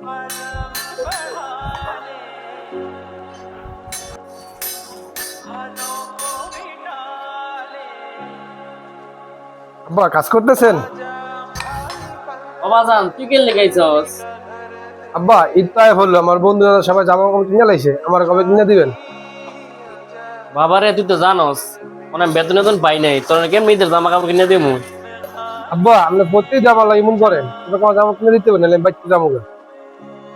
আব্বা কাজ করতেছেন? বাবাজান তুই কে লেগাইছস? আব্বা ঈদ তো আয় হলো, আমার বন্ধুরা সবাই জামা কাপড় কিনে লাইছে, আমার কবে কিনে দিবেন? বাবারে তুই তো জানস মানে বেতন বেতন পাই নাই, তোর কেমনি ঈদের জামা কাপড় কিনে দেবো? আব্বা আপনি প্রতি জামা লাগে এমন করেন, এবার আমার জামা কিনে দিতে হবে, নাহলে বাচ্চা যাবো গা।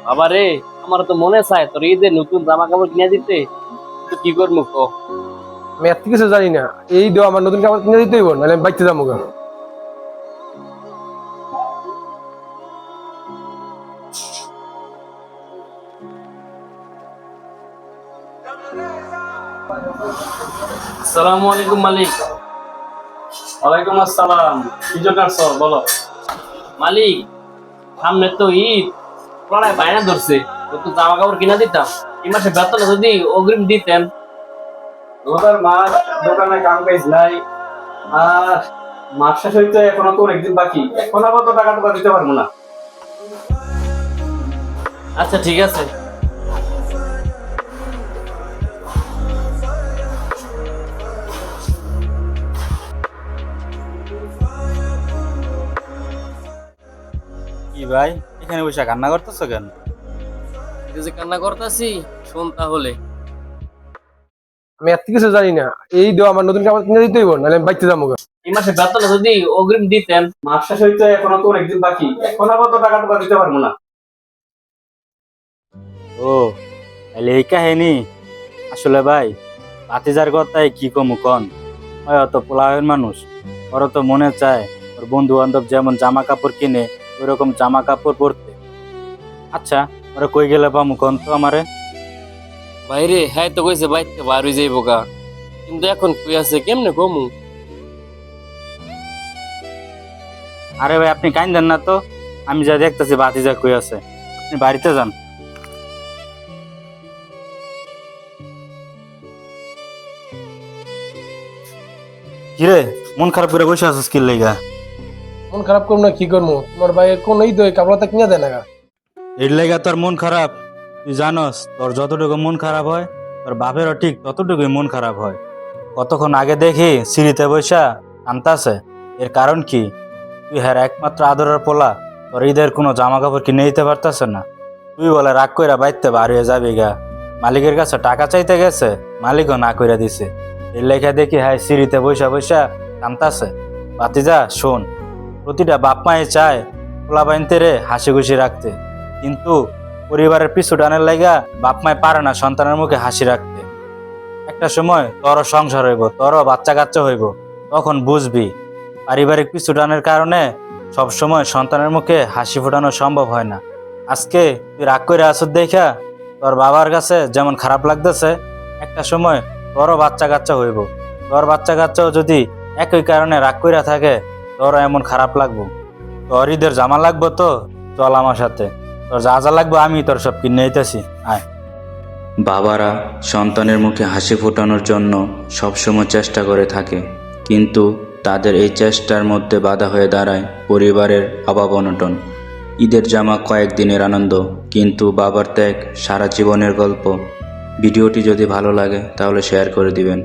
বাবারে আমার তো মনে চায় তোর ঈদের নতুন জামা কাপড় কিনে দিতে, তুই কি করবো ক? আমি এত কিছু জানি না, এই দেওয়া আমার নতুন কাপড় কিনে দিতে হইব, নাহলে আমি বাচ্চা যাবো গা। আসসালামু আলাইকুম মালিক। ওয়ালাইকুম আসসালাম। কি জন্য আসছো বলো? মালিক সামনে তো ঈদ, পড়ায় বায়না ধরছে, তো জামা কাপড় কিনা দিতাম, এই মাসে বেতন যদি অগ্রিম দিতেন। রোজার মাস, দোকানে কাম কাজ নাই, আর মাস শেষ হইতে এখনো তো অনেকদিন বাকি, এখন আবার তো টাকা টুকা দিতে পারবো না। আচ্ছা ঠিক আছে। কি ভাই, এখানে বসে কান্না করতেছো কেন? এই যে কান্না করতেছি শোন তাহলে। আমি এত কিছু জানি না, এই দেওয়া আমার নতুন কাপড় কিনে দিতে হইব, নাহলে আমি বাচ্চা যাবো গা। এই মাসে বেতন যদি অগ্রিম দিতেন। মাস শেষ হইতে এখনো তো অনেকদিন বাকি, এখন আবার তো টাকা টুকা দিতে পারবো না। ও তাহলে এই কাহিনী। আসলে ভাই, ভাতিজার কথাই কি কমু কন, ওই অত পোলাহের মানুষ, ওর তো মনে চায় ওর বন্ধু বান্ধব যেমন জামা কাপড় কিনে ওইরকম জামা কাপড় পরতে। আচ্ছা, ওরা কই গেলে পামু কন তো আমারে? বাইরে হ্যাঁ তো কইছে বাইতে বার হয়ে যাইব গা, কিন্তু এখন কই আছে কেমনে কমু? আরে ভাই আপনি কাইন্দেন না তো, আমি যা দেখতেছি ভাতিজা কই আছে, আপনি বাড়িতে যান। কিরে, মন খারাপ করে বসে আছিস কি লেগা? মন খারাপ করবো না কি করবো, তোমার ভাই কোন ঈদ কাপড় তো কিনে দেয় না গা। এর লেগা তোর মন খারাপ? তুই জানস তোর যতটুকু মন খারাপ হয় তোর বাপেরও ঠিক ততটুকুই মন খারাপ হয়। কতক্ষণ আগে দেখি সিঁড়িতে বৈশা কান্তাছে, এর কারণ কি? তুই হ্যাঁ একমাত্র আদরের পোলা, তোর ঈদের কোনো জামা কাপড় কিনে দিতে পারতাছে না। তুই বলে রাগ কইরা বাইতে বার হয়ে যাবি গা, মালিকের কাছে টাকা চাইতে গেছে, মালিকও না কইরা দিছে। এর লেখা দেখি হ্যাঁ সিঁড়িতে বৈশা বৈশা কান্তাছে। ভাতিজা শোন, প্রতিটা বাপ মায়ে চায় পোলা বাইনতে রে হাসি খুশি রাখতে, কিন্তু পরিবারের পিছু টানের লাগা বাপ মায় পারে না সন্তানের মুখে হাসি রাখতে। একটা সময় তোরও সংসার হইব, তোরও বাচ্চা কাচ্চা হইব, তখন বুঝবি পারিবারিক পিছু টানের কারণে সব সময় সন্তানের মুখে হাসি ফোটানো সম্ভব হয় না। আজকে তুই রাগ করে আসুর দেখা তোর বাবার কাছে যেমন খারাপ লাগতেছে, একটা সময় তোরও বাচ্চা কাচ্চা হইব, তোর বাচ্চা কাচ্চাও যদি একই কারণে রাগ কইরা থাকে তোরও এমন খারাপ লাগবো। তোর ঈদের জামা লাগবো তো চল আমার সাথে, তোর যা যা লাগবে আমি তোর সব কিনে দিতেছি, আয়। বাবারা সন্তানের মুখে হাসি ফোটানোর জন্য সবসময় চেষ্টা করে থাকে, কিন্তু তাদের এই চেষ্টার মধ্যে বাধা হয়ে দাঁড়ায় পরিবারের অভাব অনটন। ঈদের জামা কয়েকদিনের আনন্দ, কিন্তু বাবার ত্যাগ সারা জীবনের গল্প। ভিডিওটি যদি ভালো লাগে তাহলে শেয়ার করে দিবেন।